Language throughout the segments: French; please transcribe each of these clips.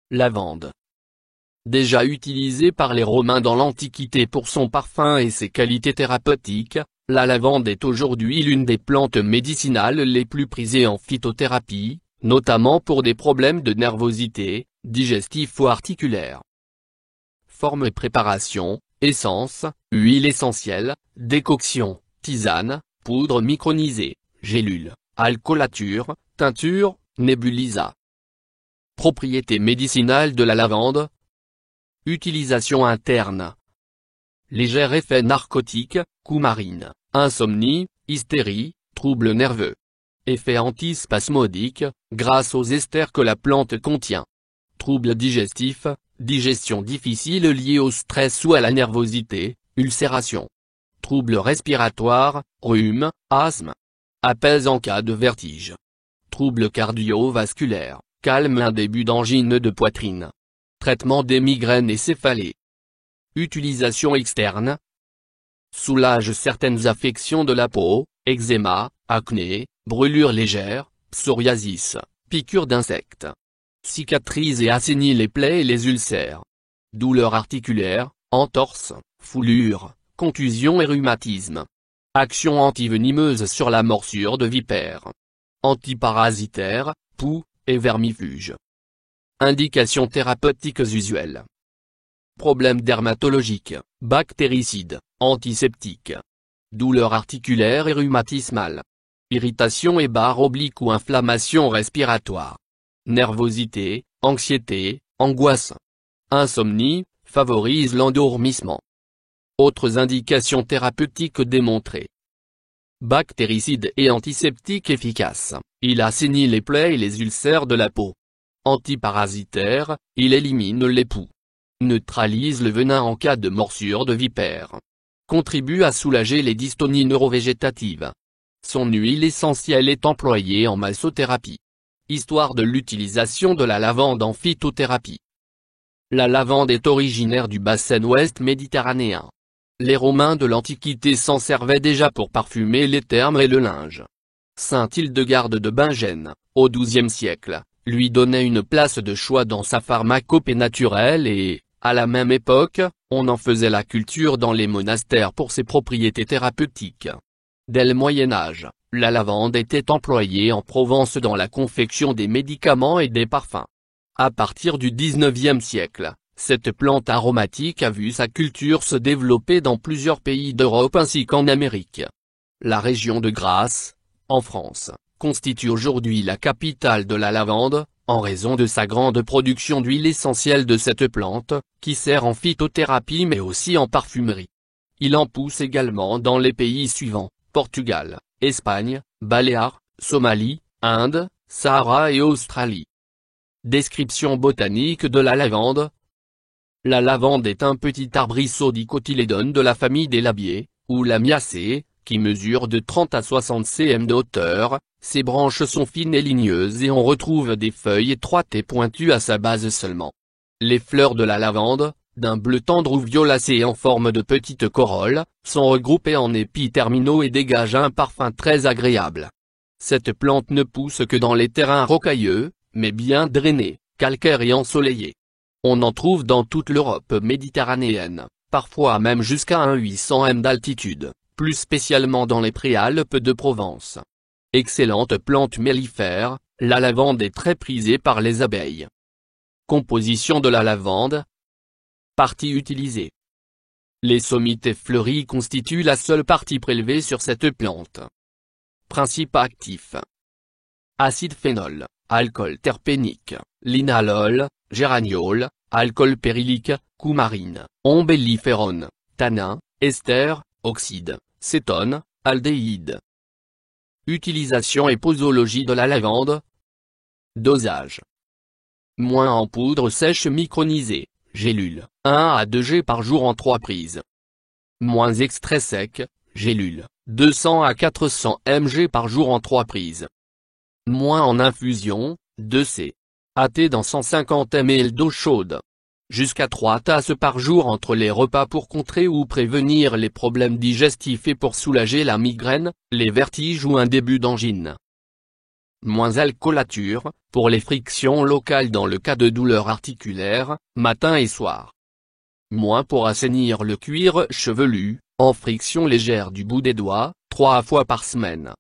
Lavande. Déjà utilisée par les Romains dans l'Antiquité pour son parfum et ses qualités thérapeutiques, la lavande est aujourd'hui l'une des plantes médicinales les plus prisées en phytothérapie, notamment pour des problèmes de nervosité, digestifs ou articulaires. Forme et préparation: essence, huile essentielle, décoction, tisane, poudre micronisée, gélule, alcoolature, teinture, nébulisa. Propriétés médicinales de la lavande. Utilisation interne. Léger effet narcotique, coumarine, insomnie, hystérie, troubles nerveux. Effet antispasmodique, grâce aux esters que la plante contient. Troubles digestifs, digestion difficile liée au stress ou à la nervosité, ulcération. Troubles respiratoires, rhume, asthme. Apaise en cas de vertige. Troubles cardiovasculaires, calme un début d'angine de poitrine. Traitement des migraines et céphalées. Utilisation externe. Soulage certaines affections de la peau, eczéma, acné, brûlures légères, psoriasis, piqûres d'insectes. Cicatrise et assainit les plaies et les ulcères. Douleurs articulaires, entorses, foulures, contusions et rhumatisme. Action antivenimeuse sur la morsure de vipère. Antiparasitaire, poux, et vermifuge. Indications thérapeutiques usuelles. Problèmes dermatologiques, bactéricides, antiseptiques. Douleurs articulaires et rhumatismales. Irritation et barre oblique ou inflammation respiratoire. Nervosité, anxiété, angoisse. Insomnie, favorise l'endormissement. Autres indications thérapeutiques démontrées. Bactéricide et antiseptique efficace, il assainit les plaies et les ulcères de la peau. Antiparasitaire, il élimine les poux. Neutralise le venin en cas de morsure de vipère. Contribue à soulager les dystonies neurovégétatives. Son huile essentielle est employée en massothérapie. Histoire de l'utilisation de la lavande en phytothérapie. La lavande est originaire du bassin ouest méditerranéen. Les Romains de l'Antiquité s'en servaient déjà pour parfumer les thermes et le linge. Saint Hildegarde de Bingen, au XIIe siècle, lui donnait une place de choix dans sa pharmacopée naturelle et, à la même époque, on en faisait la culture dans les monastères pour ses propriétés thérapeutiques. Dès le Moyen Âge, la lavande était employée en Provence dans la confection des médicaments et des parfums. À partir du XIXe siècle, cette plante aromatique a vu sa culture se développer dans plusieurs pays d'Europe ainsi qu'en Amérique. La région de Grasse, en France, constitue aujourd'hui la capitale de la lavande, en raison de sa grande production d'huile essentielle de cette plante, qui sert en phytothérapie mais aussi en parfumerie. Il en pousse également dans les pays suivants: Portugal, Espagne, Baléares, Somalie, Inde, Sahara et Australie. Description botanique de la lavande. La lavande est un petit arbrisseau dicotylédone de la famille des labiers, ou lamiacées, qui mesure de 30 à 60 cm de hauteur. Ses branches sont fines et ligneuses et on retrouve des feuilles étroites et pointues à sa base seulement. Les fleurs de la lavande, d'un bleu tendre ou violacé en forme de petites corolles, sont regroupées en épis terminaux et dégagent un parfum très agréable. Cette plante ne pousse que dans les terrains rocailleux, mais bien drainés, calcaires et ensoleillés. On en trouve dans toute l'Europe méditerranéenne, parfois même jusqu'à un 800 m d'altitude, plus spécialement dans les Préalpes de Provence. Excellente plante mellifère, la lavande est très prisée par les abeilles. Composition de la lavande. Partie utilisée. Les sommités fleuries constituent la seule partie prélevée sur cette plante. Principe actif. Acide phénol, alcool terpénique, linalol, géraniol, alcool pérylique, coumarine, ombelliférone, tanin, ester, oxyde, cétone, aldéhyde. Utilisation et posologie de la lavande. Dosage. Moins en poudre sèche micronisée, gélule, 1 à 2 g par jour en 3 prises. Moins extrait sec, gélule, 200 à 400 mg par jour en 3 prises. Moins en infusion, 2 c. AT dans 150 ml d'eau chaude. Jusqu'à 3 tasses par jour entre les repas pour contrer ou prévenir les problèmes digestifs et pour soulager la migraine, les vertiges ou un début d'angine. moins alcoolature, pour les frictions locales dans le cas de douleurs articulaires, matin et soir. Moins pour assainir le cuir chevelu, en friction légère du bout des doigts, 3 fois par semaine.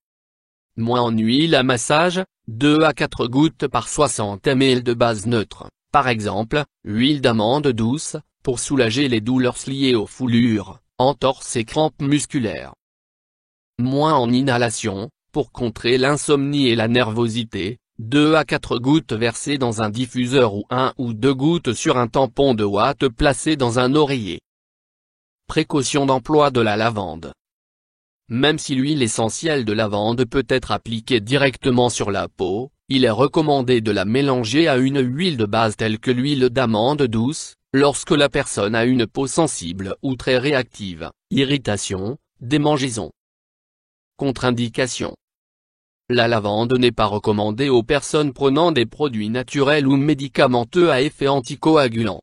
Moins en huile à massage, 2 à 4 gouttes par 60 ml de base neutre, par exemple, huile d'amande douce, pour soulager les douleurs liées aux foulures, entorses et crampes musculaires. Moins en inhalation, pour contrer l'insomnie et la nervosité, 2 à 4 gouttes versées dans un diffuseur ou 1 ou 2 gouttes sur un tampon de ouate placé dans un oreiller. Précaution d'emploi de la lavande. Même si l'huile essentielle de lavande peut être appliquée directement sur la peau, il est recommandé de la mélanger à une huile de base telle que l'huile d'amande douce, lorsque la personne a une peau sensible ou très réactive, irritation, démangeaison. Contre-indication. La lavande n'est pas recommandée aux personnes prenant des produits naturels ou médicamenteux à effet anticoagulant.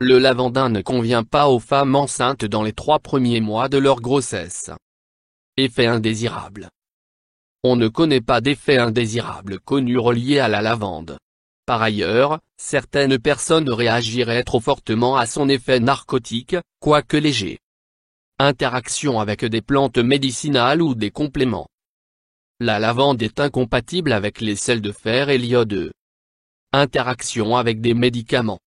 Le lavandin ne convient pas aux femmes enceintes dans les 3 premiers mois de leur grossesse. Effet indésirable. On ne connaît pas d'effet indésirable connu relié à la lavande. Par ailleurs, certaines personnes réagiraient trop fortement à son effet narcotique, quoique léger. Interaction avec des plantes médicinales ou des compléments. La lavande est incompatible avec les sels de fer et l'iode. Interaction avec des médicaments.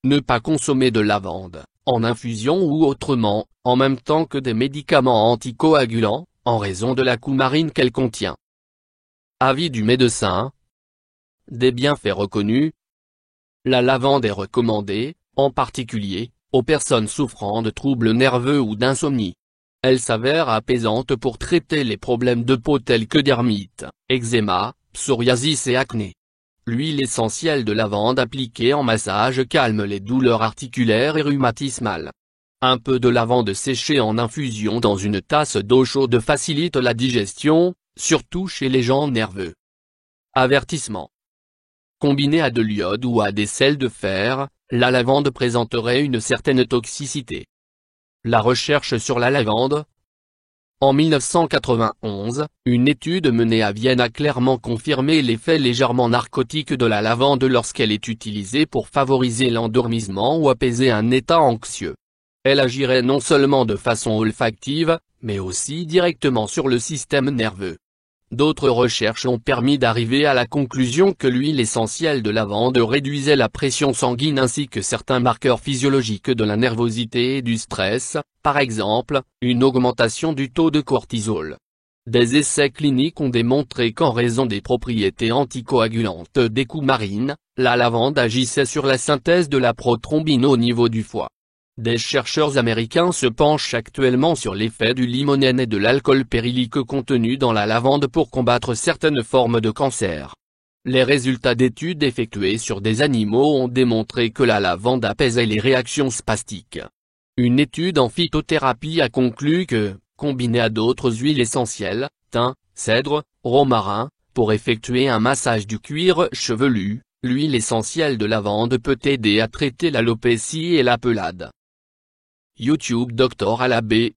Ne pas consommer de lavande, en infusion ou autrement, en même temps que des médicaments anticoagulants, en raison de la coumarine qu'elle contient. Avis du médecin. Des bienfaits reconnus. La lavande est recommandée, en particulier, aux personnes souffrant de troubles nerveux ou d'insomnie. Elle s'avère apaisante pour traiter les problèmes de peau tels que dermite, eczéma, psoriasis et acné. L'huile essentielle de lavande appliquée en massage calme les douleurs articulaires et rhumatismales. Un peu de lavande séchée en infusion dans une tasse d'eau chaude facilite la digestion, surtout chez les gens nerveux. Avertissement. Combinée à de l'iode ou à des sels de fer, la lavande présenterait une certaine toxicité. La recherche sur la lavande. En 1991, une étude menée à Vienne a clairement confirmé l'effet légèrement narcotique de la lavande lorsqu'elle est utilisée pour favoriser l'endormissement ou apaiser un état anxieux. Elle agirait non seulement de façon olfactive, mais aussi directement sur le système nerveux. D'autres recherches ont permis d'arriver à la conclusion que l'huile essentielle de lavande réduisait la pression sanguine ainsi que certains marqueurs physiologiques de la nervosité et du stress, par exemple, une augmentation du taux de cortisol. Des essais cliniques ont démontré qu'en raison des propriétés anticoagulantes des coumarines, la lavande agissait sur la synthèse de la prothrombine au niveau du foie. Des chercheurs américains se penchent actuellement sur l'effet du limonène et de l'alcool pérylique contenu dans la lavande pour combattre certaines formes de cancer. Les résultats d'études effectuées sur des animaux ont démontré que la lavande apaisait les réactions spastiques. Une étude en phytothérapie a conclu que, combinée à d'autres huiles essentielles, thym, cèdre, romarin, pour effectuer un massage du cuir chevelu, l'huile essentielle de lavande peut aider à traiter l'alopécie et la pelade. YouTube Dr Alabé,